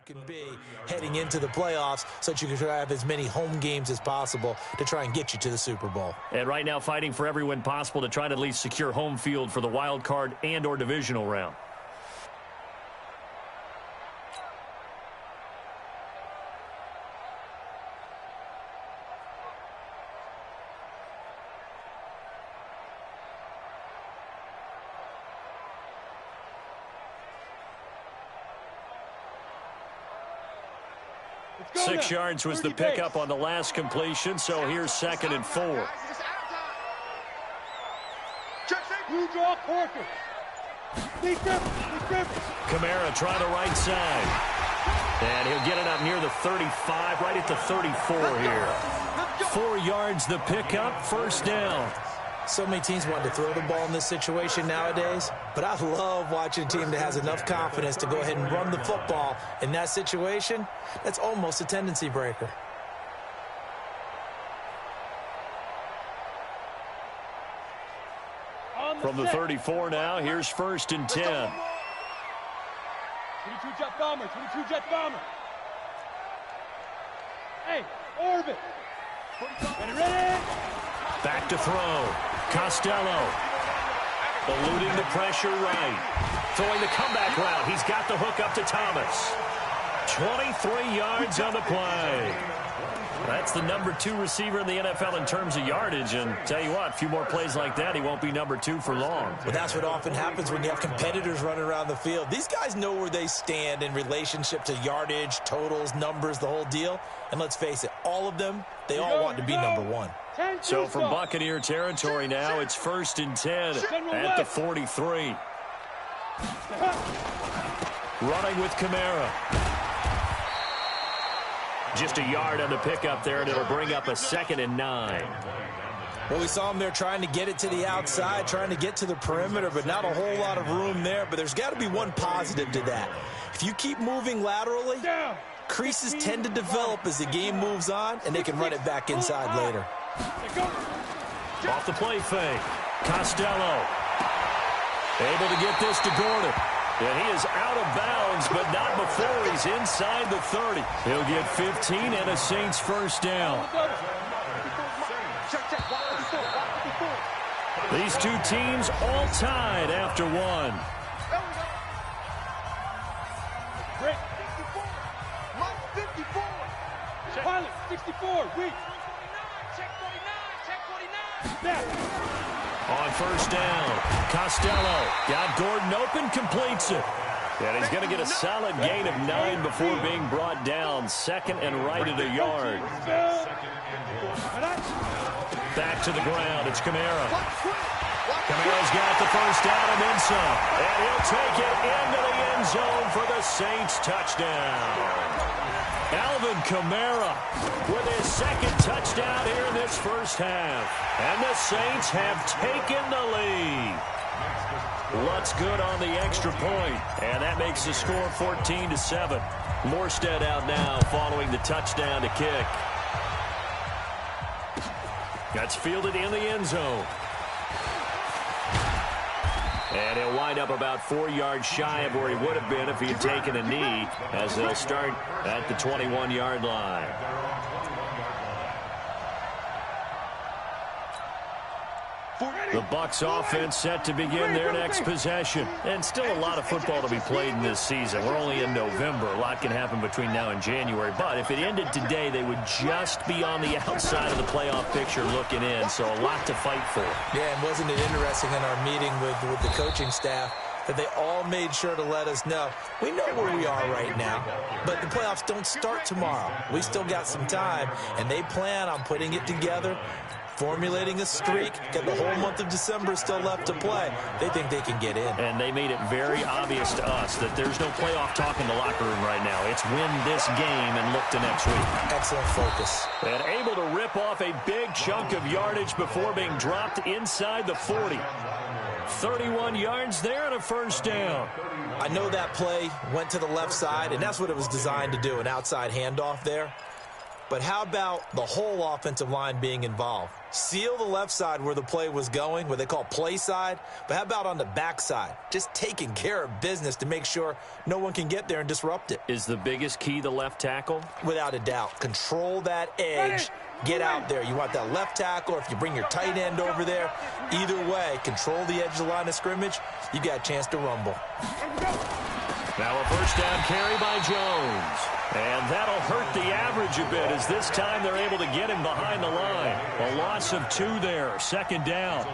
can be heading into the playoffs so that you can have as many home games as possible to try and get you to the Super Bowl. And right now fighting for every win possible to try to at least secure home field for the wild card and or divisional round. Go 6 now. yards was the 30 pace. pickup on the last completion, so here's 2nd and 4. You draw Corker. Kamara trying the right side. And he'll get it up near the 35, right at the 34 here. 4 yards the pickup, 1st down. So many teams want to throw the ball in this situation nowadays, but I love watching a team that has enough confidence to go ahead and run the football in that situation. That's almost a tendency breaker. From the 34 now, here's 1st and 10. 22 jet bomber, 22 jet bomber. Hey, orbit. Ready? Back to throw. Costello. Eluding the pressure right. Throwing the comeback route. He's got the hook up to Thomas. 23 yards on the play. That's the number 2 receiver in the NFL in terms of yardage. And tell you what, a few more plays like that, he won't be number 2 for long. Well, that's what often happens when you have competitors running around the field. These guys know where they stand in relationship to yardage, totals, numbers, the whole deal. And let's face it, all of them, they all want to be number 1. So from Buccaneer territory now, it's 1st and 10 at the 43. Running with Kamara. Just a yard on the pickup there, and it'll bring up a 2nd and 9. Well, we saw him there trying to get it to the outside, trying to get to the perimeter, but not a whole lot of room there. But there's got to be one positive to that. If you keep moving laterally, creases tend to develop as the game moves on, and they can run it back inside later. Off the play fake. Costello. Able to get this to Gordon. And he is out of bounds, but not before he's inside the 30. He'll get 15 and a Saints 1st down. These two teams all tied after 1. Pilot, 64, wait. On 1st down, Costello got Gordon open, completes it. And he's going to get a solid gain of 9 before being brought down. 2nd and right at a yard. Back to the ground, it's Kamara. Kamara's got the 1st down and then some. And he'll take it into the end zone for the Saints touchdown. Alvin Kamara with his 2nd touchdown here in this 1st half. And the Saints have taken the lead. Lutz good on the extra point. And that makes the score 14-7. Morstead out now following the touchdown to kick. That's fielded in the end zone. And he'll wind up about 4 yards shy of where he would have been if he had taken a knee, as they'll start at the 21-yard line. The Bucs offense set to begin their next possession. And still a lot of football to be played in this season. We're only in November. A lot can happen between now and January. But if it ended today, they would just be on the outside of the playoff picture looking in. So a lot to fight for. Yeah, and wasn't it interesting in our meeting with the coaching staff that they all made sure to let us know, we know where we are right now, but the playoffs don't start tomorrow. We still got some time, and they plan on putting it together, formulating a streak, got the whole month of December still left to play. They think they can get in. And they made it very obvious to us that there's no playoff talk in the locker room right now. It's win this game and look to next week. Excellent focus. And able to rip off a big chunk of yardage before being dropped inside the 40. 31 yards there and a 1st down. I know that play went to the left side, and that's what it was designed to do, an outside handoff there. But how about the whole offensive line being involved? Seal the left side where the play was going, what they call play side. But how about on the back side? Just taking care of business to make sure no one can get there and disrupt it. Is the biggest key the left tackle? Without a doubt. Control that edge. Get out there. You want that left tackle. If you bring your tight end over there, either way, control the edge of the line of scrimmage. You got a chance to rumble. Now a first down carry by Jones. And that'll hurt the average a bit as this time they're able to get him behind the line. A loss of 2 there, second down.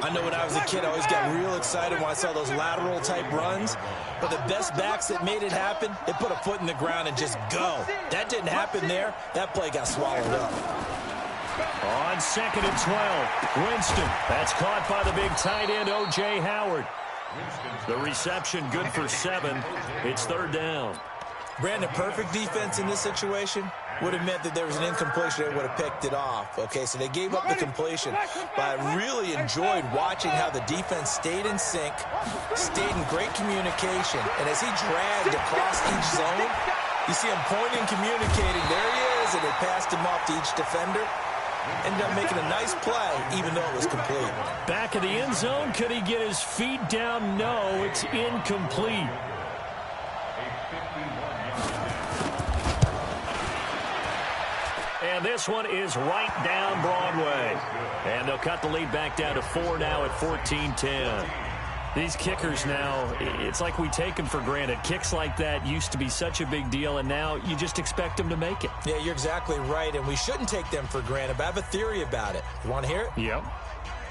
I know when I was a kid, I always got real excited when I saw those lateral-type runs. But the best backs that made it happen, they put a foot in the ground and just go. That didn't happen there. That play got swallowed up. On 2nd and 12, Winston. That's caught by the big tight end, O.J. Howard. The reception good for 7. It's third down. Brandon, perfect defense in this situation would have meant that there was an incompletion. They would have picked it off. Okay, so they gave up the completion. But I really enjoyed watching how the defense stayed in sync, stayed in great communication. And as he dragged across each zone, you see him pointing, communicating. There he is, and they passed him off to each defender. Ended up making a nice play, even though it was complete. Back of the end zone, could he get his feet down? No, it's incomplete. And this one is right down Broadway. And they'll cut the lead back down to 4 now at 14-10. These kickers now, it's like we take them for granted. Kicks like that used to be such a big deal, and now you just expect them to make it. Yeah, you're exactly right, and we shouldn't take them for granted, but I have a theory about it. You want to hear it? Yep.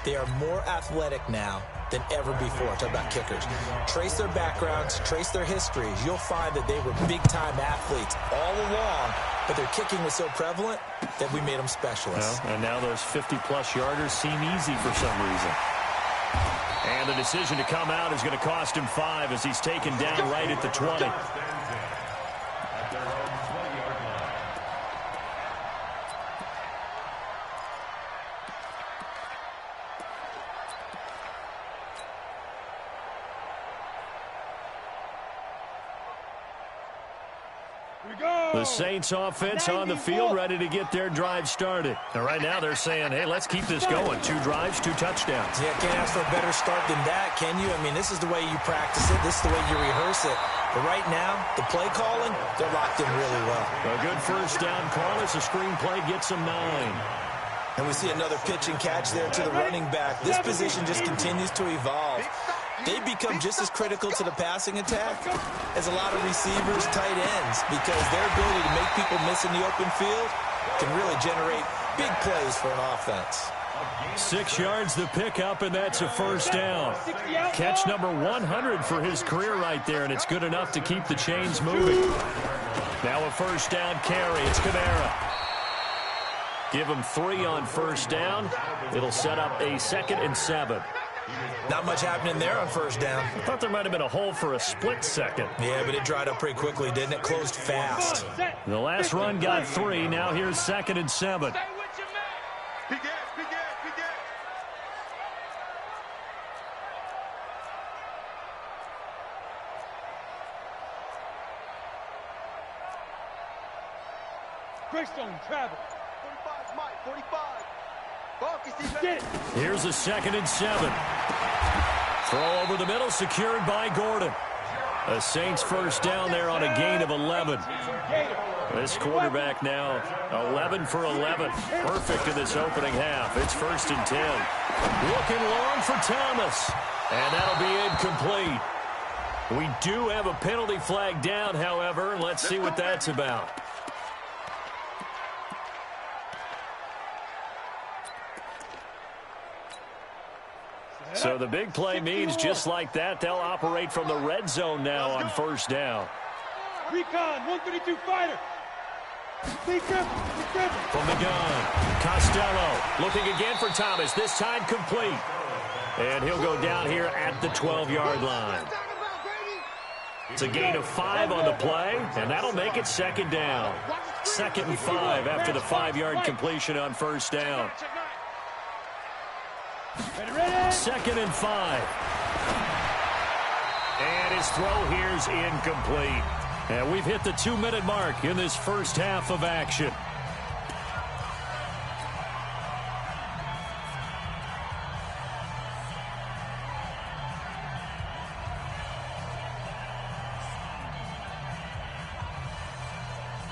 They are more athletic now than ever before. Talk about kickers. Trace their backgrounds, trace their histories. You'll find that they were big-time athletes all along, but their kicking was so prevalent that we made them specialists. Well, and now those 50-plus yarders seem easy for some reason. And the decision to come out is going to cost him 5 as he's taken down right at the 20. The Saints offense on the field, ready to get their drive started. And right now they're saying, hey, let's keep this going. 2 drives, 2 touchdowns. Yeah, can't ask for a better start than that, can you? I mean, this is the way you practice it. This is the way you rehearse it. But right now, the play calling, they're locked in really well. A good first down call as the screenplay gets them 9. And we see another pitch and catch there to the running back. This position just continues to evolve. They become just as critical to the passing attack as a lot of receivers, tight ends, because their ability to make people miss in the open field can really generate big plays for an offense. 6 yards the pickup, and that's a first down. Catch number 100 for his career right there, and it's good enough to keep the chains moving. Now a first down carry. It's Kamara. Give him 3 on first down. It'll set up a 2nd and 7. Not much happening there on first down. I thought there might have been a hole for a split second. Yeah, but it dried up pretty quickly, didn't it? Closed fast. The last run got 3. Now here's 2nd and 7. Greystone, travel. 45, Mike, 45. Here's a 2nd and 7. Throw over the middle, secured by Gordon. A Saints first down there on a gain of 11. This quarterback now 11 for 11. Perfect in this opening half. It's 1st and 10. Looking long for Thomas. And that'll be incomplete. We do have a penalty flag down, however. Let's see what that's about. So the big play means just like that, they'll operate from the red zone now on first down. Recon, 132 fighter. From the gun, Costello looking again for Thomas, this time complete. And he'll go down here at the 12-yard line. It's a gain of 5 on the play, and that'll make it 2nd down. 2nd and 5 after the 5-yard completion on first down. 2nd and 5. And his throw here's incomplete. And we've hit the 2-minute mark in this first half of action.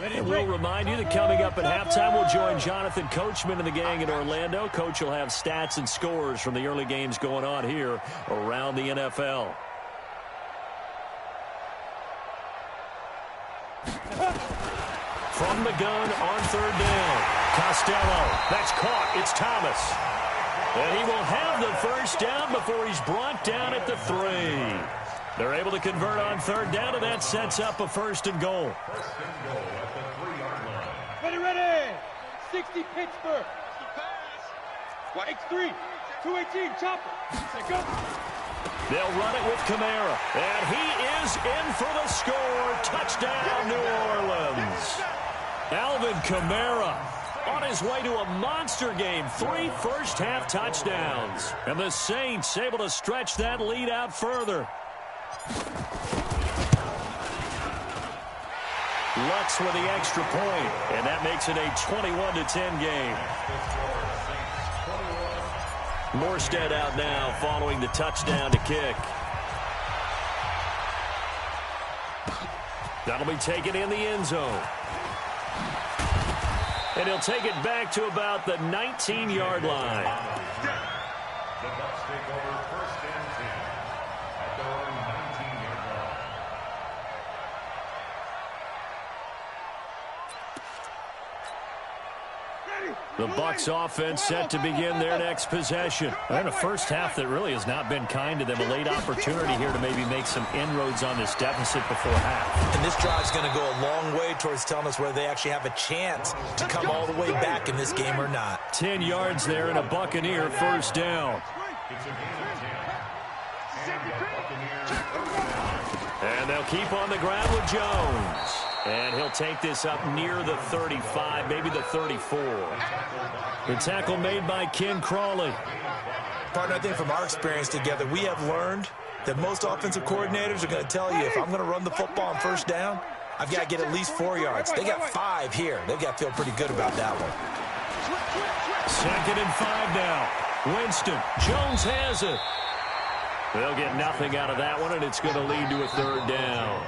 And we'll remind you that coming up at halftime, we'll join Jonathan Coachman and the gang in Orlando. Coach will have stats and scores from the early games going on here around the NFL. From the gun on third down. Costello. That's caught. It's Thomas. And he will have the first down before he's brought down at the 3. They're able to convert on third down, and that sets up a 1st and goal. Ready. 60 Pittsburgh. X3. 218 chopper. Go. They'll run it with Kamara. And he is in for the score. Touchdown, New Orleans. Alvin Kamara on his way to a monster game. 3 first-half touchdowns. And the Saints able to stretch that lead out further. Lutz with the extra point, and that makes it a 21-10 game. Morstead out now following the touchdown to kick. That'll be taken in the end zone. And he'll take it back to about the 19-yard line. The Bucs take over 1st and 10 at their own 19-yard line. The Bucs offense set to begin their next possession. And a first half that really has not been kind to them. A late opportunity here to maybe make some inroads on this deficit before half. And this drive's going to go a long way towards telling us whether they actually have a chance to come all the way back in this game or not. 10 yards there and a Buccaneer first down. And they'll keep on the ground with Jones. And he'll take this up near the 35, maybe the 34. The tackle made by Ken Crawley. Partner, I think from our experience together, we have learned that most offensive coordinators are going to tell you, if I'm going to run the football on first down, I've got to get at least 4 yards. They got 5 here. They've got to feel pretty good about that one. 2nd and 5 now. Winston. Jones has it. They'll get nothing out of that one, and it's going to lead to a 3rd down.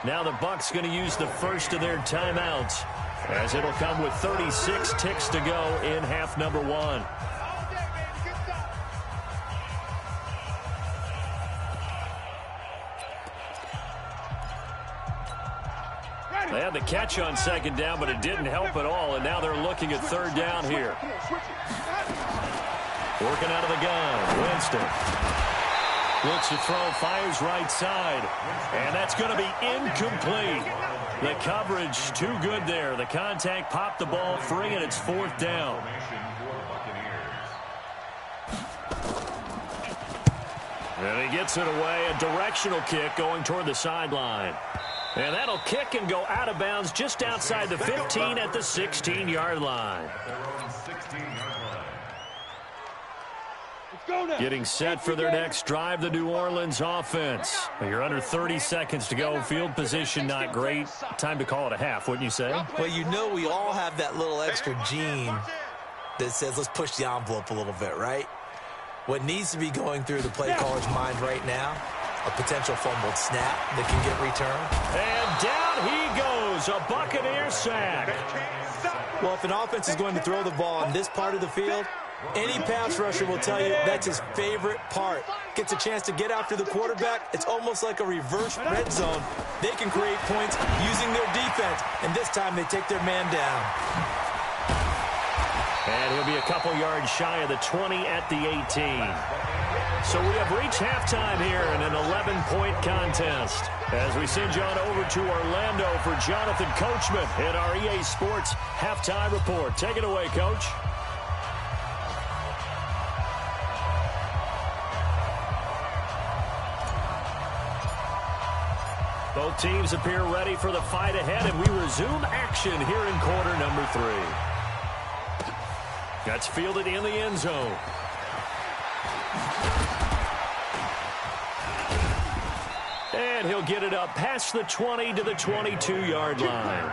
Now the Bucs going to use the first of their timeouts, as it'll come with 36 ticks to go in half number 1. They had the catch on 2nd down, but it didn't help at all, and now they're looking at 3rd down here. Working out of the gun, Winston. Looks to throw, fires right side, and that's going to be incomplete. The coverage too good there. The contact popped the ball free, and it's 4th down. And he gets it away, a directional kick going toward the sideline. And that'll kick and go out of bounds just outside the 15 at the 16-yard line. Getting set for their next drive, the New Orleans offense. You're under 30 seconds to go. Field position not great. Time to call it a half, wouldn't you say? Well, you know we all have that little extra gene that says let's push the envelope a little bit, right? What needs to be going through the play caller's mind right now, a potential fumbled snap that can get returned. And down he goes, a Buccaneer sack. Well, if an offense is going to throw the ball on this part of the field, any pass rusher will tell you that's his favorite part. Gets a chance to get after the quarterback. It's almost like a reverse red zone. They can create points using their defense, and this time they take their man down. And he'll be a couple yards shy of the 20 at the 18. So we have reached halftime here in an 11-point contest. As we send you on over to Orlando for Jonathan Coachman in our EA Sports Halftime Report. Take it away, Coach. Both teams appear ready for the fight ahead, and we resume action here in quarter number 3. That's fielded in the end zone. And he'll get it up past the 20 to the 22-yard line.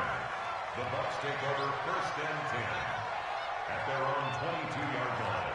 The Bucs take over 1st and 10 at their own 22-yard line.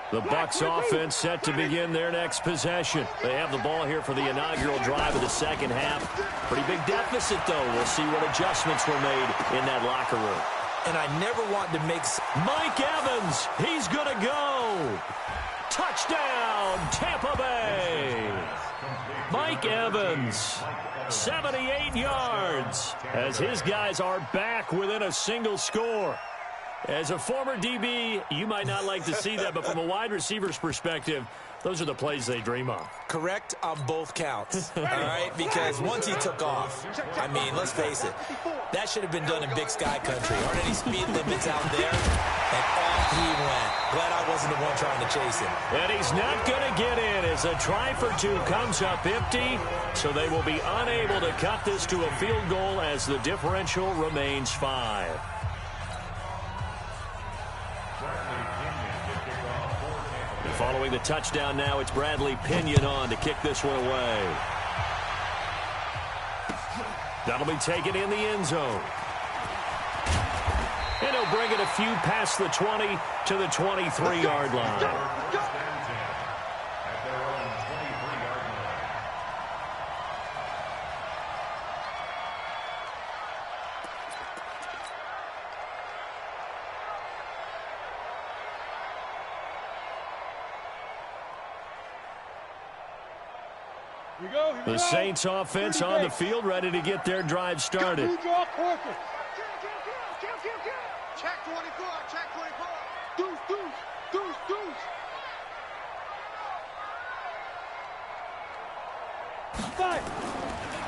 The Bucs offense set to begin their next possession. They have the ball here for the inaugural drive of the second half. Pretty big deficit, though. We'll see what adjustments were made in that locker room. And I never want to make... Mike Evans, he's going to go. Touchdown, Tampa Bay. Mike Evans, 78 yards, as his guys are back within a single score. As a former DB, you might not like to see that, but from a wide receiver's perspective, those are the plays they dream of. Correct on both counts, all right? Because once he took off, I mean, let's face it, that should have been done in Big Sky Country. Aren't any speed limits out there? And off he went. Glad I wasn't the one trying to chase him. And he's not going to get in as a try for two comes up empty, so they will be unable to cut this to a field goal as the differential remains 5. Following the touchdown now, it's Bradley Pinion on to kick this one away. That'll be taken in the end zone. And he'll bring it a few past the 20 to the 23-yard line. The Saints offense on the field, ready to get their drive started. Check 24, check 24. Deuce, deuce, deuce, deuce. 5.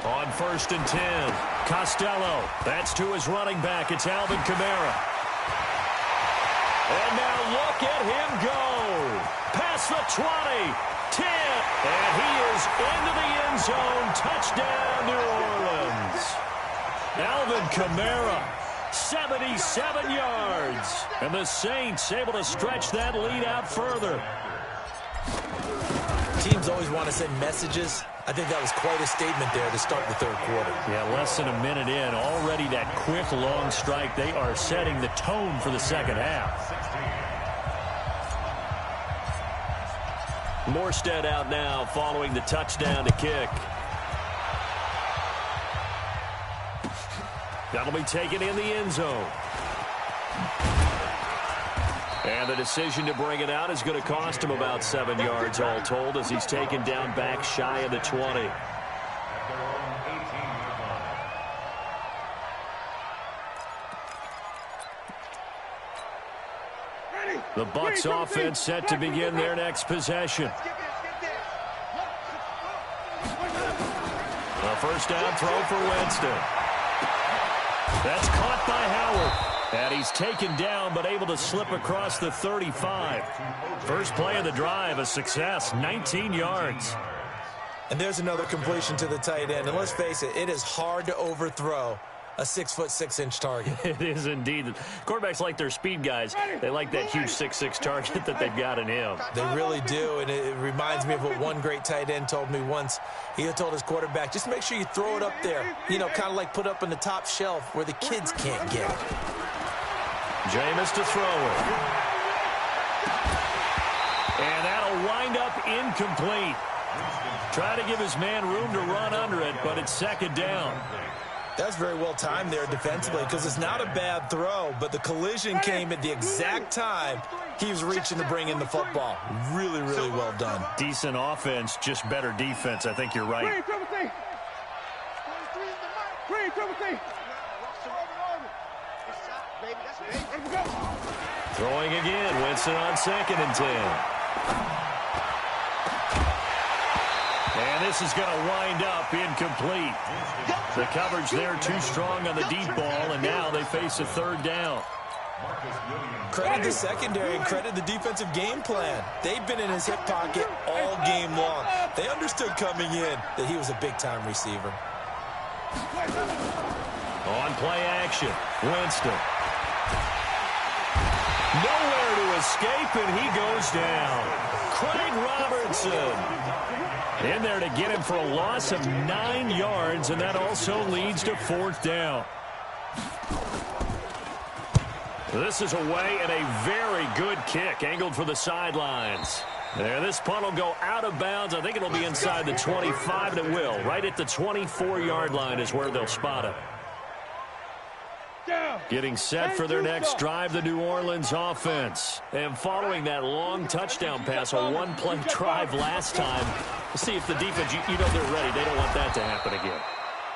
On 1st and 10, Costello. That's to his running back. It's Alvin Kamara. And now look at him go. Past the 20. 10, and he is into the end zone. Touchdown, New Orleans. Alvin Kamara, 77 yards. And the Saints able to stretch that lead out further. Teams always want to send messages. I think that was quite a statement there to start the third quarter. Yeah, less than a minute in. Already that quick, long strike. They are setting the tone for the second half. Morstead out now following the touchdown to kick. That'll be taken in the end zone. And the decision to bring it out is going to cost him about 7 yards all told as he's taken down back shy of the 20. The Bucs offense set to begin their next possession. A first down throw for Winston. That's caught by Howard. And he's taken down but able to slip across the 35. First play of the drive, a success, 19 yards. And there's another completion to the tight end. And let's face it, it is hard to overthrow a 6'6" target. It is indeed. Quarterbacks like their speed guys. They like that huge 6'6" target that they've got in him. They really do, and it reminds me of what one great tight end told me once. He had told his quarterback, just make sure you throw it up there. You know, kind of like put up on the top shelf where the kids can't get it. Jameis to throw it. And that'll wind up incomplete. Try to give his man room to run under it, but it's second down. That's very well timed there defensively because it's not a bad throw, but the collision came at the exact time he was reaching to bring in the football. Really, really well done. Decent offense, just better defense. I think you're right. Throwing again, Winston on 2nd and 10. And this is going to wind up incomplete. The coverage there too strong on the deep ball, and now they face a third down. Credit the secondary and credit the defensive game plan. They've been in his hip pocket all game long. They understood coming in that he was a big-time receiver. On play action, Winston. Nowhere to escape, and he goes down. Craig Robertson in there to get him for a loss of 9 yards, and that also leads to 4th down. This is away and a very good kick angled for the sidelines. There, this punt will go out of bounds. I think it'll be inside the 25, and it will. Right at the 24-yard line is where they'll spot it. Getting set for their next drive, the New Orleans offense. And following that long touchdown pass, a one-play drive last time, see if the defense, you know they're ready. They don't want that to happen again.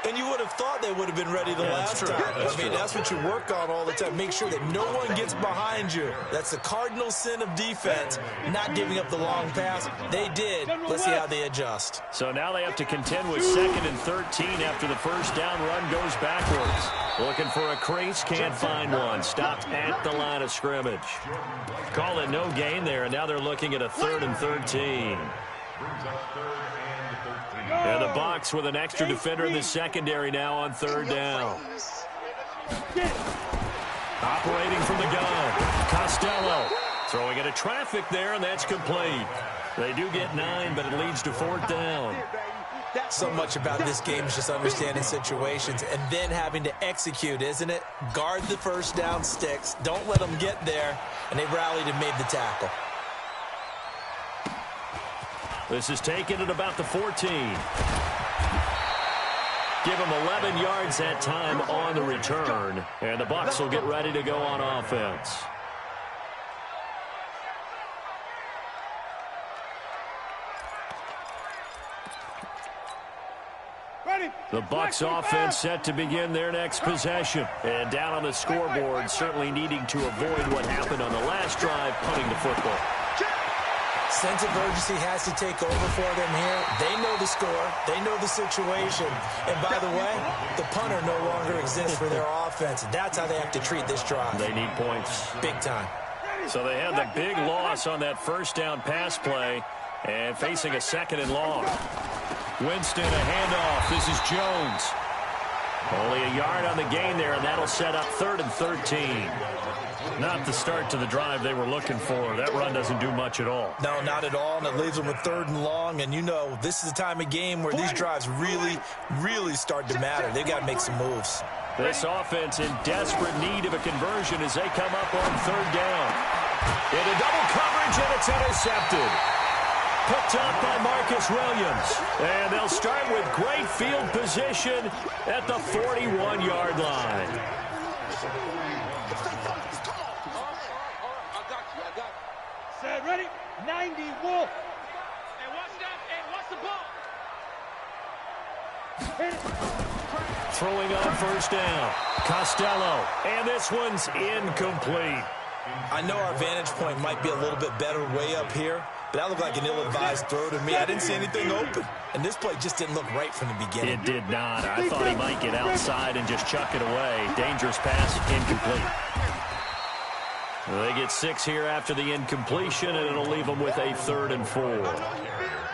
And you would have thought they would have been ready the last time. I mean, that's what you work on all the time. Make sure that no one gets behind you. That's the cardinal sin of defense, not giving up the long pass. They did. Let's see how they adjust. So now they have to contend with 2nd and 13 after the first down run goes backwards. Looking for a crease, can't find one. Stopped at the line of scrimmage. Call it no gain there, and now they're looking at a 3rd and 13. And the Bucs with an extra defender in the secondary now on 3rd down. Operating from the gun, Costello. Throwing into traffic there, and that's complete. They do get 9, but it leads to 4th down. So much about this game is just understanding situations and then having to execute, isn't it? Guard the first down sticks. Don't let them get there. And they rallied and made the tackle. This is taken at about the 14. Give them 11 yards that time on the return. And the Bucs will get ready to go on offense. The Bucs offense set to begin their next possession. And down on the scoreboard, certainly needing to avoid what happened on the last drive, punting the football. Sense of urgency has to take over for them here. They know the score. They know the situation. And by the way, the punter no longer exists for their offense. That's how they have to treat this drive. They need points. Big time. So they had the big loss on that first down pass play and facing a 2nd and long. Winston, a handoff. This is Jones. Only a yard on the gain there, and that'll set up 3rd and 13. Not the start to the drive they were looking for. That run doesn't do much at all. No, not at all, and it leaves them with 3rd and long. And you know, this is the time of game where these drives really, really start to matter. They've got to make some moves. This offense in desperate need of a conversion as they come up on 3rd down. Into double coverage, and it's intercepted. Picked up by Marcus Williams. And they'll start with great field position at the 41-yard line. Set, ready? 90, Wolf. Hey, watch that. Hey, watch the ball. Hit it. Throwing on first down. Costello. And this one's incomplete. I know our vantage point might be a little bit better way up here, but that looked like an ill-advised throw to me. I didn't see anything open, and this play just didn't look right from the beginning. It did not. I thought he might get outside and just chuck it away. Dangerous pass, incomplete. They get 6 here after the incompletion, and it'll leave them with a 3rd and 4.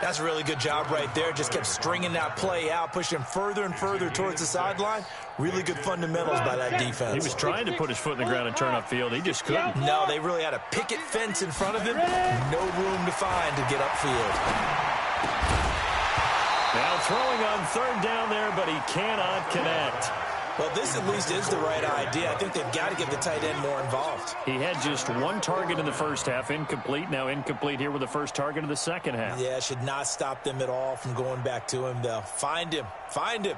That's a really good job right there. Just kept stringing that play out, pushing further and further towards the sideline. Really good fundamentals by that defense. He was trying to put his foot in the ground and turn upfield. He just couldn't. No, they really had a picket fence in front of him. No room to find to get upfield. Now throwing on 3rd down there, but he cannot connect. Well, this at least is the right idea. I think they've got to get the tight end more involved. He had just 1 target in the first half, incomplete. Now incomplete here with the first target of the second half. Yeah, should not stop them at all from going back to him, though. Find him. Find him.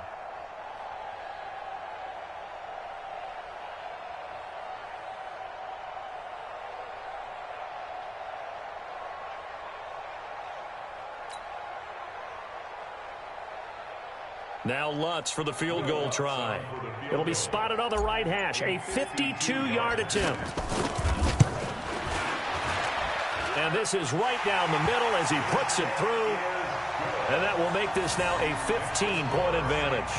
Now Lutz for the field goal try. It'll be spotted on the right hash. A 52-yard attempt. And this is right down the middle as he puts it through. And that will make this now a 15-point advantage.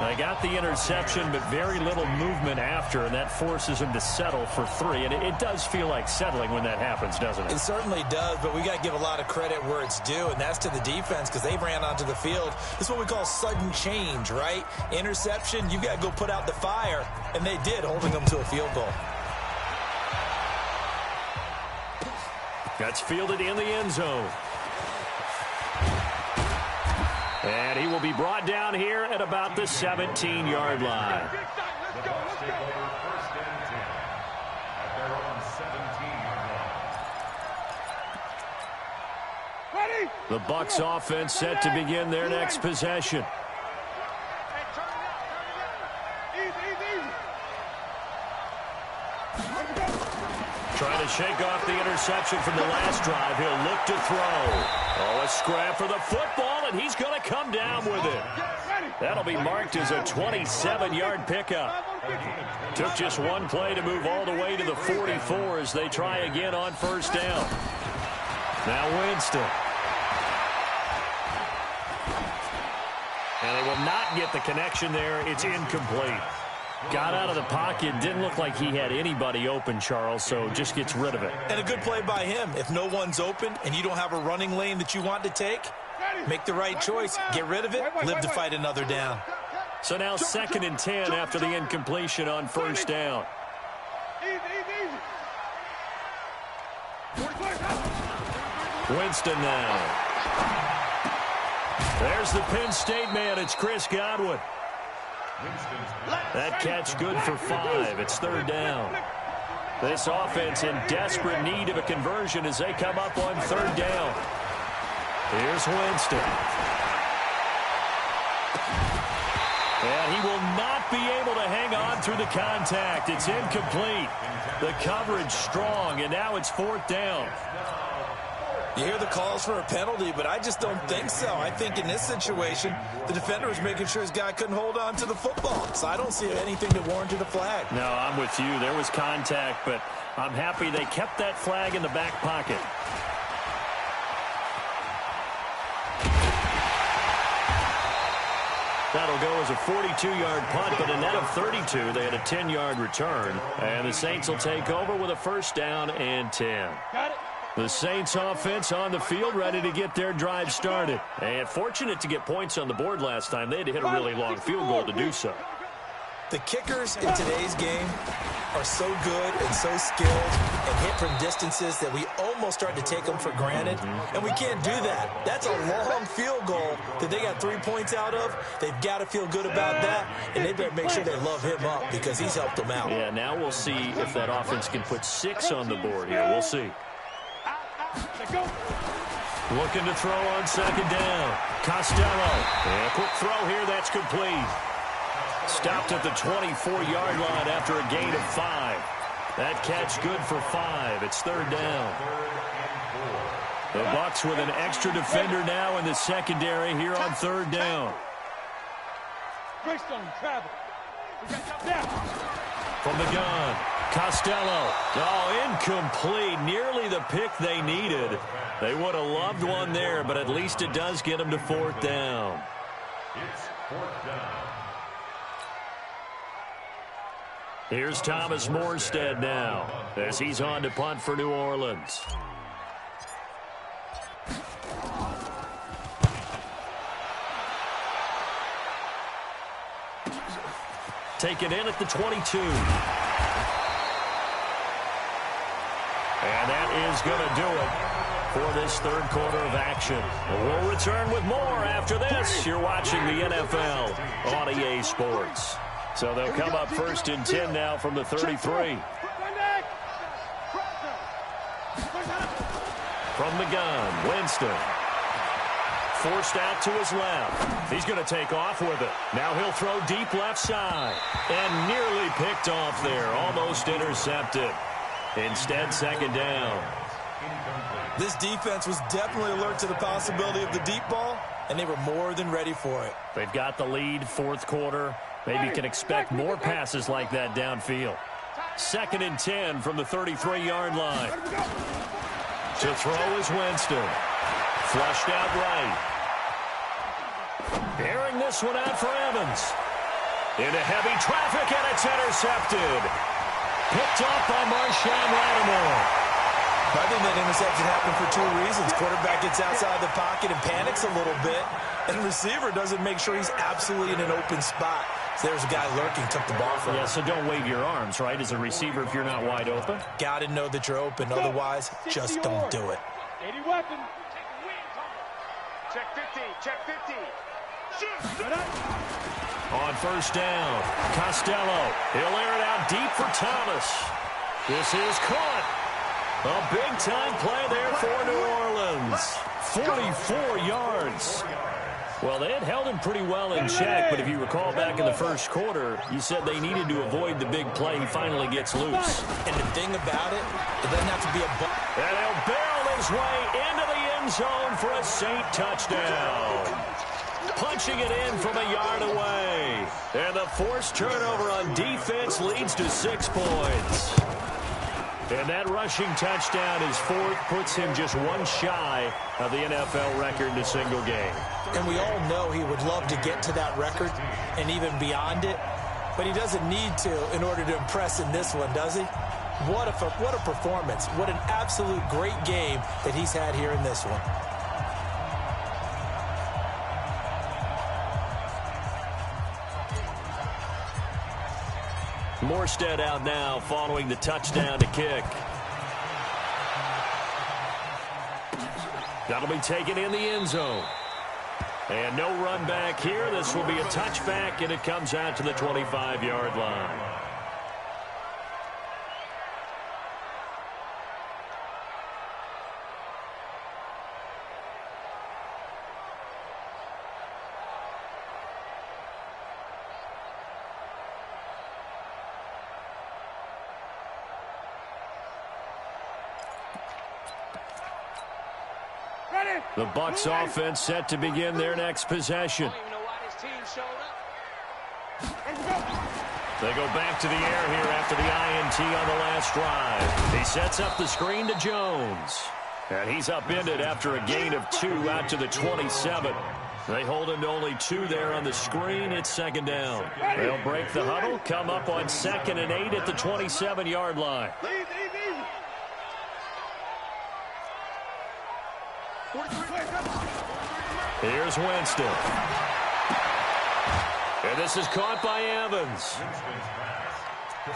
They got the interception, but very little movement after, and that forces him to settle for 3. And it does feel like settling when that happens, doesn't it? It certainly does, but we got to give a lot of credit where it's due, and that's to the defense because they ran onto the field. This is what we call sudden change, right? Interception, you got to go put out the fire, and they did, holding them to a field goal. That's fielded in the end zone. And he will be brought down here at about the 17-yard line. The Bucs offense set to begin their next possession. Trying to shake off the interception from the last drive. He'll look to throw. Oh, a scrap for the football, and he's going to come down with it. That'll be marked as a 27-yard pickup. Took just one play to move all the way to the 44 as they try again on first down. Now Winston. And they will not get the connection there. It's incomplete. Got out of the pocket. Didn't look like he had anybody open, Charles, so just gets rid of it. And a good play by him. If no one's open and you don't have a running lane that you want to take, make the right choice. Get rid of it. Live to fight another down. So now 2nd and 10 after the incompletion on first down. Winston now. There's the Penn State man. It's Chris Godwin. That catch good for 5. It's 3rd down. This offense in desperate need of a conversion as they come up on 3rd down. Here's Winston. And he will not be able to hang on through the contact. It's incomplete. The coverage strong, and now it's 4th down. You hear the calls for a penalty, but I just don't think so. I think in this situation, the defender was making sure his guy couldn't hold on to the football. So I don't see anything that warranted a flag. No, I'm with you. There was contact, but I'm happy they kept that flag in the back pocket. That'll go as a 42-yard punt, but a net of 32. They had a 10-yard return, and the Saints will take over with a 1st down and 10. Got it. The Saints offense on the field ready to get their drive started. And fortunate to get points on the board last time. They had to hit a really long field goal to do so. The kickers in today's game are so good and so skilled and hit from distances that we almost start to take them for granted. And we can't do that. That's a long field goal that they got 3 points out of. They've got to feel good about that, and they better make sure they love him up because he's helped them out. Yeah, now we'll see if that offense can put 6 on the board here. We'll see. Looking to throw on 2nd down. Costello. And a quick throw here. That's complete. Stopped at the 24-yard line after a gain of 5. That catch good for 5. It's 3rd down. The Bucs with an extra defender now in the secondary here on 3rd down. Greystone, travel. From the gun, Costello. Oh, incomplete. Nearly the pick they needed. They would have loved one there, but at least it does get them to 4th down. It's 4th down. Here's Thomas Morstead now as he's on to punt for New Orleans. Taken in at the 22. And that is going to do it for this 3rd quarter of action. We'll return with more after this. You're watching the NFL on EA Sports. So they'll come up 1st and 10 now from the 33. From the gun, Winston. Forced out to his left. He's going to take off with it. Now he'll throw deep left side. And nearly picked off there. Almost intercepted. Instead, 2nd down. This defense was definitely alert to the possibility of the deep ball, and they were more than ready for it. They've got the lead, 4th quarter. Maybe can expect more passes like that downfield. 2nd and 10 from the 33-yard line. To throw is Winston. Flushed out right. Airing this one out for Evans. Into heavy traffic, and it's intercepted. Picked off by Marshawn Lattimore. I think that interception happened for two reasons. Quarterback gets outside the pocket and panics a little bit, and receiver doesn't make sure he's absolutely in an open spot. So there's a guy lurking, took the ball from him. Yeah, so don't wave your arms, right, as a receiver if you're not wide open. Got to know that you're open. Otherwise, just don't do it. 80 weapons. Check 50. Check 50. Shoot. On first down, Costello. He'll air it out deep for Thomas. This is caught. A big-time play there for New Orleans. 44 yards. Well, they had held him pretty well in check, but if you recall back in the first quarter, you said they needed to avoid the big play. He finally gets loose. And the thing about it doesn't have to be a ball. And he'll barrel his way into the end zone for a Saint touchdown. Punching it in from a yard away. And the forced turnover on defense leads to 6 points. And that rushing touchdown, his fourth, puts him just one shy of the NFL record in a single game. And we all know he would love to get to that record and even beyond it, but he doesn't need to in order to impress in this one, does he? What a performance. What an absolute great game that he's had here in this one. Morstead out now following the touchdown to kick. That'll be taken in the end zone. And no run back here. This will be a touchback, and it comes out to the 25-yard line. The Bucs offense set to begin their next possession. They go back to the air here after the INT on the last drive. He sets up the screen to Jones. And he's upended after a gain of 2 out to the 27. They hold him to only 2 there on the screen. It's second down. They'll break the huddle, come up on 2nd and 8 at the 27-yard line. Here's Winston. And this is caught by Evans.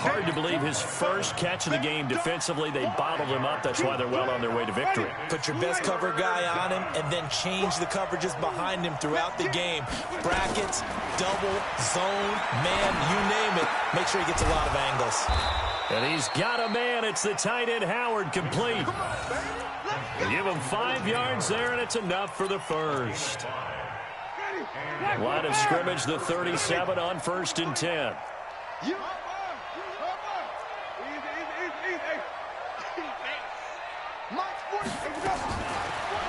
Hard to believe his first catch of the game defensively. They bottled him up. That's why they're well on their way to victory. Put your best cover guy on him and then change the coverages behind him throughout the game. Brackets, double, zone, man, you name it. Make sure he gets a lot of angles. And he's got a man. It's the tight end Howard, complete. Give him 5 yards there, and it's enough for the first. Line of scrimmage, the 37 on 1st and 10.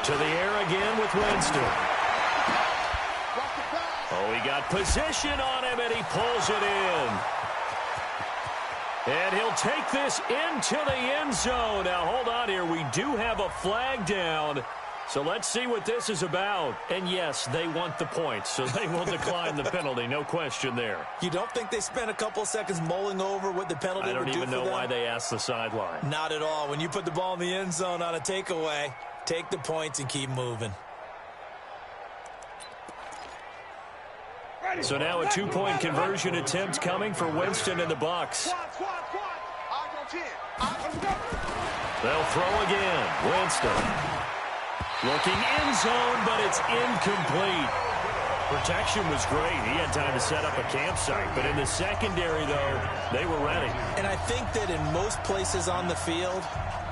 To the air again with Winston. Oh, he got position on him, and he pulls it in. And he'll take this into the end zone. Now, hold on here. We do have a flag down. So let's see what this is about. And, yes, they want the points, so they will decline the penalty. No question there. You don't think they spent a couple seconds mulling over what the penalty would do for them? I don't even know why they asked the sideline. Not at all. When you put the ball in the end zone on a takeaway, take the points and keep moving. So now a 2-point conversion attempt coming for Winston and the Bucs. They'll throw again. Winston. Looking end zone, but it's incomplete. Protection was great. He had time to set up a campsite. But in the secondary, though, they were ready. And I think that in most places on the field,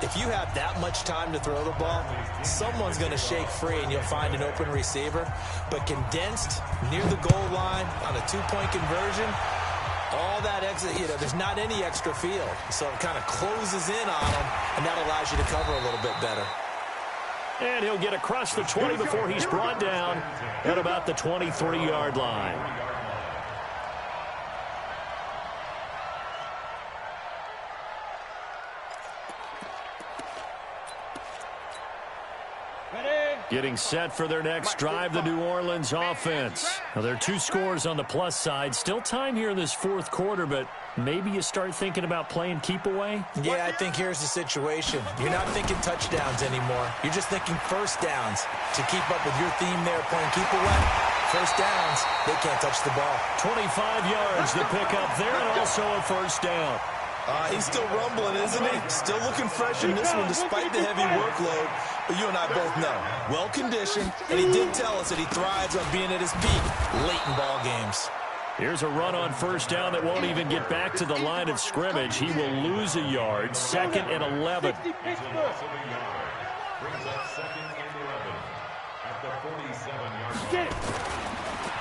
if you have that much time to throw the ball, someone's going to shake free and you'll find an open receiver. But condensed near the goal line on a 2-point conversion, all that exit, there's not any extra field. So it kind of closes in on them, and that allows you to cover a little bit better. And he'll get across the 20 before he's brought down at about the 23-yard line. Ready? Getting set for their next drive, the New Orleans offense. Now, there are 2 scores on the plus side. Still time here in this fourth quarter, but maybe you start thinking about playing keep away? Yeah, I think here's the situation. You're not thinking touchdowns anymore. You're just thinking first downs. To keep up with your theme there, playing keep away, first downs, they can't touch the ball. 25 yards to pick up there, and also a first down. He's still rumbling, isn't he? Still looking fresh in this one despite the heavy workload. But you and I both know, well-conditioned, and he did tell us that he thrives on being at his peak late in ball games. Here's a run on first down that won't even get back to the line of scrimmage. He will lose a yard, 2nd and 11. Brings up 2nd and 11 at the 47-yard line.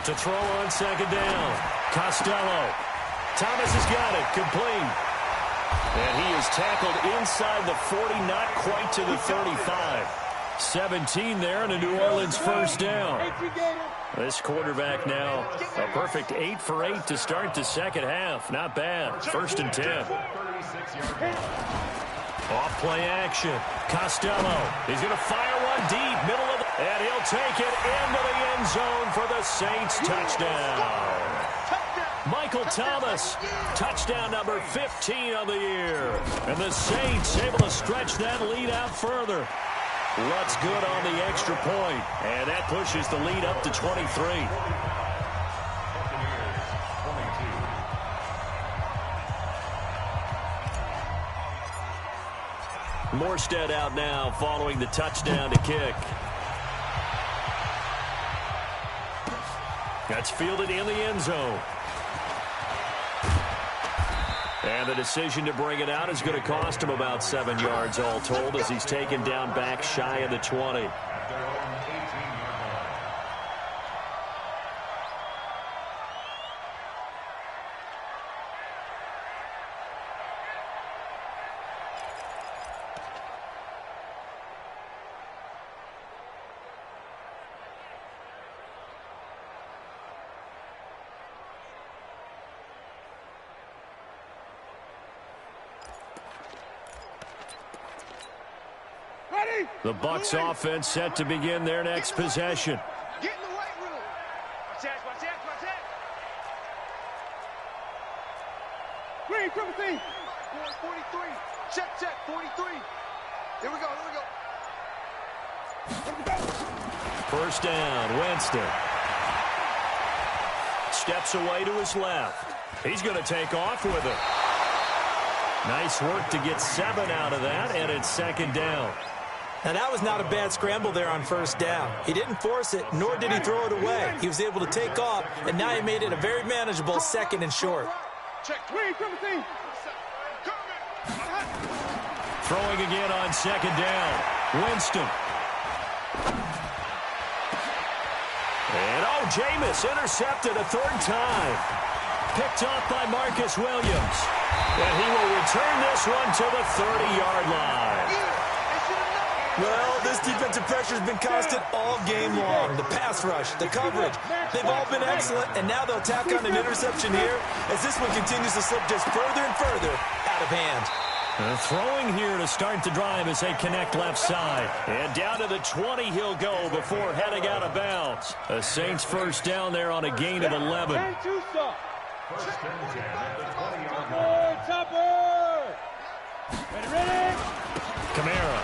To throw on 2nd down, Costello. Thomas has got it, complete. And he is tackled inside the 40, not quite to the 35. 17 there, and a New Orleans first down. This quarterback now, a perfect 8 for 8 to start the second half. Not bad. 1st and 10. Off play action. Costello. He's going to fire one deep, middle of the... And he'll take it into the end zone for the Saints touchdown. Michael Thomas, touchdown number 15 of the year. And the Saints able to stretch that lead out further. Lutt's good on the extra point, and that pushes the lead up to 23. Morstead out now following the touchdown to kick. That's fielded in the end zone. And the decision to bring it out is going to cost him about 7 yards all told as he's taken down back shy of the 20. The Bucs offense set to begin their next possession. Get in the weight room. Watch that, watch that, watch that. Green, triple team. 43. Check, 43. Here we go, First down, Winston. Steps away to his left. He's going to take off with it. Nice work to get 7 out of that, and it's 2nd down. Now, that was not a bad scramble there on first down. He didn't force it, nor did he throw it away. He was able to take off, and now he made it a very manageable 2nd and short. Check. Green, triple team. Throwing again on 2nd down. Winston. And, Jameis intercepted a 3rd time. Picked off by Marcus Williams. And he will return this one to the 30-yard line. Well, this defensive pressure has been constant all game long. The pass rush, the coverage, they've all been excellent, and now they'll tack on an interception here as this one continues to slip just further and further out of hand. Throwing here to start the drive as they connect left side. And down to the 20 he'll go before heading out of bounds. The Saints first down there on a gain of 11. And 2 stop. First and 10 at the 20-yard line. Topper. Ready? Kamara.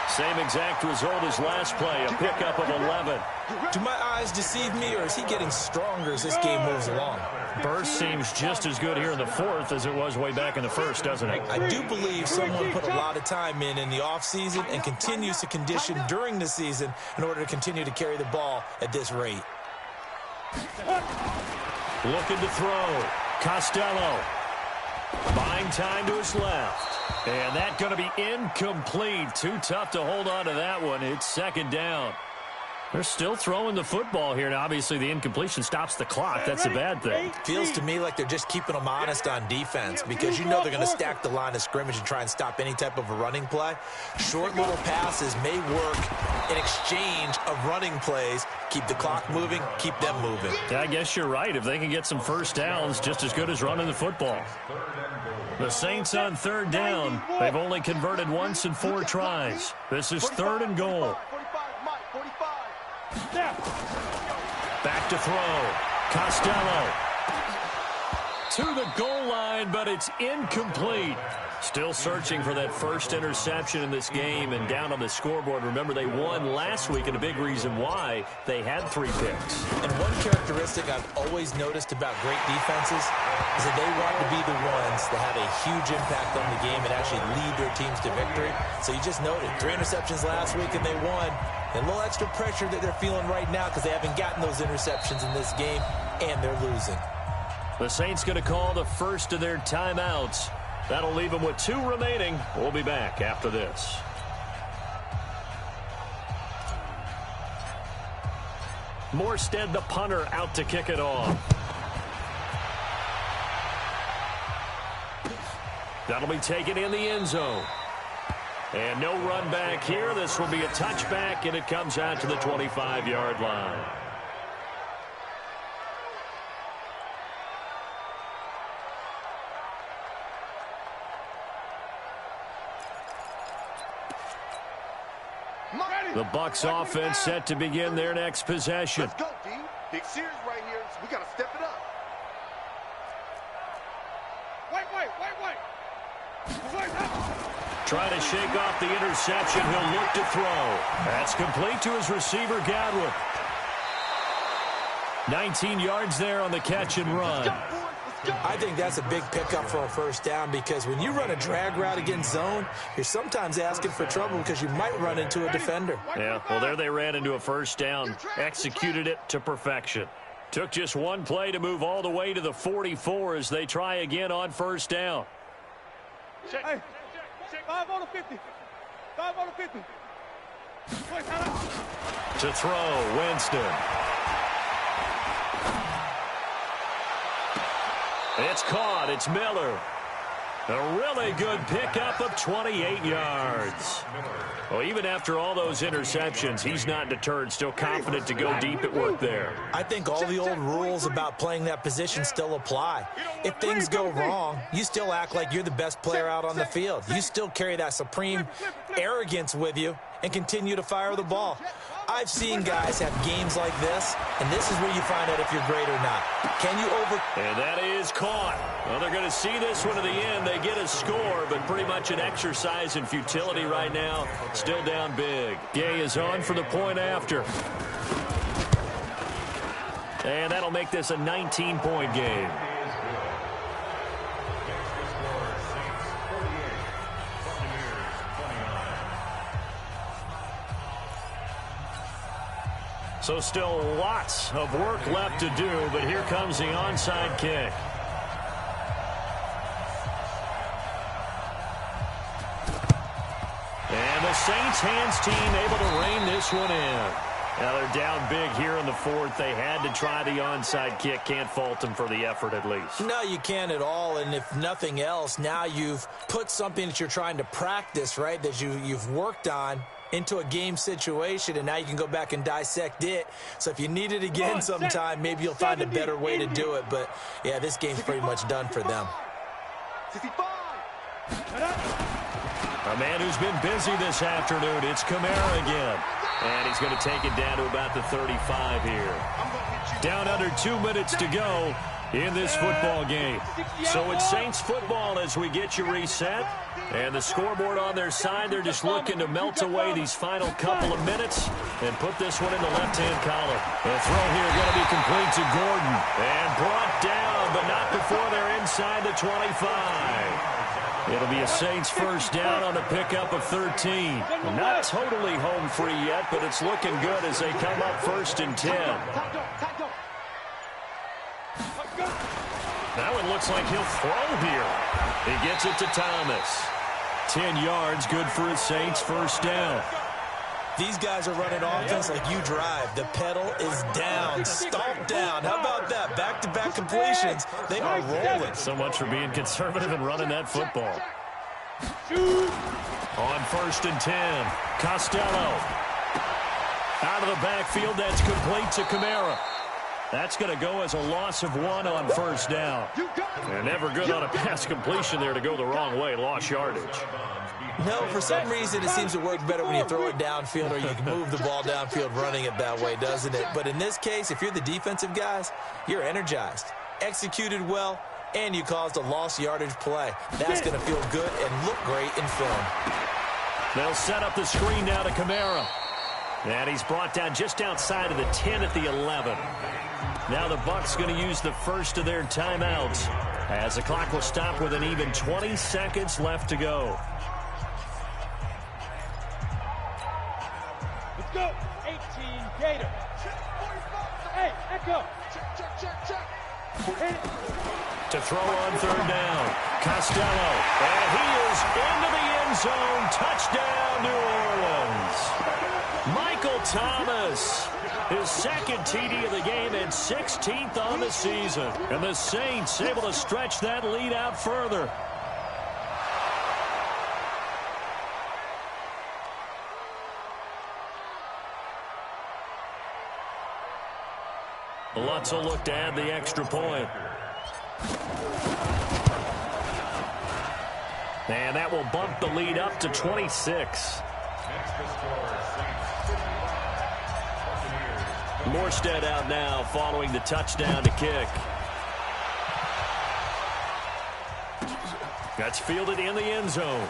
Same exact result as last play, a pickup of 11. Do my eyes deceive me, or is he getting stronger as this game moves along? Burst seems just as good here in the 4th as it was way back in the 1st, doesn't it? I do believe someone put a lot of time in the offseason and continues to condition during the season in order to continue to carry the ball at this rate. Looking to throw. Costello. Buying time to his left. And that's going to be incomplete. Too tough to hold on to that one. It's 2nd down. They're still throwing the football here. Now, obviously, the incompletion stops the clock. That's a bad thing. Feels to me like they're just keeping them honest on defense because you know they're going to stack the line of scrimmage and try and stop any type of a running play. Short little passes may work in exchange of running plays, Keep the clock moving, keep them moving. Yeah, I guess you're right. If they can get some first downs, just as good as running the football. The Saints on third down. They've only converted once in 4 tries. This is 3rd and goal. Back to throw. Costello. To the goal line, but it's incomplete. Still searching for that first interception in this game and down on the scoreboard. Remember, they won last week, and a big reason why they had 3 picks. And one characteristic I've always noticed about great defenses is that they want to be the ones that have a huge impact on the game and actually lead their teams to victory. So you just noted 3 interceptions last week, and they won. And a little extra pressure that they're feeling right now because they haven't gotten those interceptions in this game, and they're losing. The Saints going to call the first of their timeouts. That'll leave them with 2 remaining. We'll be back after this. Morstead, the punter, out to kick it off. That'll be taken in the end zone. And no run back here. This will be a touchback, and it comes out to the 25-yard line. The Bucs offense set to begin their next possession. Let's go, D. Big series right here, so we got to step it up. Wait. Trying to shake off the interception. He'll look to throw. That's complete to his receiver, Godwin. 19 yards there on the catch and run. I think that's a big pickup for a first down because when you run a drag route against zone, you're sometimes asking for trouble because you might run into a defender. Yeah, well, there they ran into a first down. Executed it to perfection. Took just one play to move all the way to the 44 as they try again on first down. Hey, 5 on the 50. 5 on the 50. To throw, Winston. It's caught. It's Miller. A really good pickup of 28 yards. Well, even after all those interceptions, he's not deterred, still confident to go deep at work there. I think all the old rules about playing that position still apply. If things go wrong, you still act like you're the best player out on the field. You still carry that supreme arrogance with you and continue to fire the ball. I've seen guys have games like this, and this is where you find out if you're great or not. Can you And that is caught. Well, they're going to see this one to the end. They get a score, but pretty much an exercise in futility right now. Still down big. Gay is on for the point after. And that'll make this a 19-point game. So still lots of work left to do, but here comes the onside kick. And the Saints hands team able to rein this one in. Now they're down big here in the 4th. They had to try the onside kick. Can't fault them for the effort at least. No, you can't at all. And if nothing else, now you've put something that you're trying to practice, right, that you've worked on into a game situation, and now you can go back and dissect it. So if you need it again sometime, maybe you'll find a better way to do it. But, yeah, this game's pretty much done for them. 65. A man who's been busy this afternoon, it's Kamara again. And he's going to take it down to about the 35 here. Down under 2 minutes to go in this football game. So it's Saints football as we get you reset. And the scoreboard on their side, they're just looking to melt away these final couple of minutes and put this one in the left-hand column. The throw here going to be complete to Gordon. And brought down, but not before they're inside the 25. It'll be a Saints first down on a pickup of 13. Not totally home free yet, but it's looking good as they come up 1st and 10. Now it looks like he'll throw here. He gets it to Thomas. 10 yards, good for a Saints first down. These guys are running offense like you drive. The pedal is down, stomped down. How about that? Back-to-back completions. They are rolling. So much for being conservative and running that football. On 1st and 10, Costello. Out of the backfield, that's complete to Kamara. That's going to go as a loss of 1 on first down. And never good on a pass completion there to go the wrong way. Lost yardage. No, for some reason it seems to work better when you throw it downfield or you can move the ball downfield running it that way, doesn't it? But in this case, if you're the defensive guys, you're energized, executed well, and you caused a lost yardage play. That's going to feel good and look great in film. They'll set up the screen now to Kamara. And he's brought down just outside of the 10 at the 11. Now the Bucs going to use the first of their timeouts as the clock will stop with an even 20 seconds left to go. Let's go. 18 Gator. Hey, Echo. Check. To throw on third down, Costello. And he is into the end zone. Touchdown, New Orleans. Michael Thomas, his second TD of the game and 16th on the season. And the Saints able to stretch that lead out further. Lutz will look to add the extra point. And that will bump the lead up to 26. Morstead out now following the touchdown to kick. That's fielded in the end zone.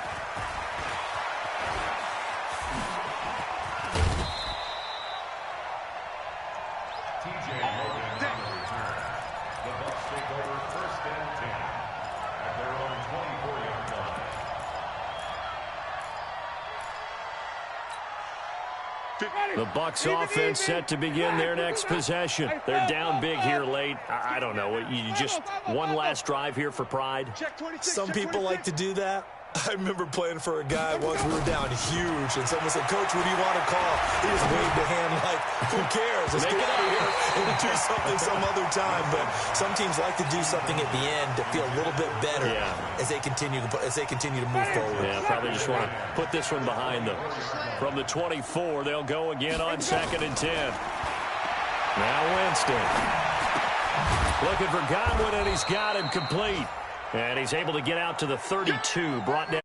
The Bucs offense set to begin their next possession. They're down big here late. I don't know. You just one last drive here for pride. Some people like to do that. I remember playing for a guy once. We were down huge, and someone said, "Coach, what do you want to call?" He just waved a hand like, "Who cares? Let's get out of here and do something some other time." But some teams like to do something at the end to feel a little bit better as they continue to move forward. Yeah, probably just want to put this one behind them. From the 24, they'll go again on 2nd and 10. Now Winston looking for Godwin, and he's got him complete. And he's able to get out to the 32, brought down.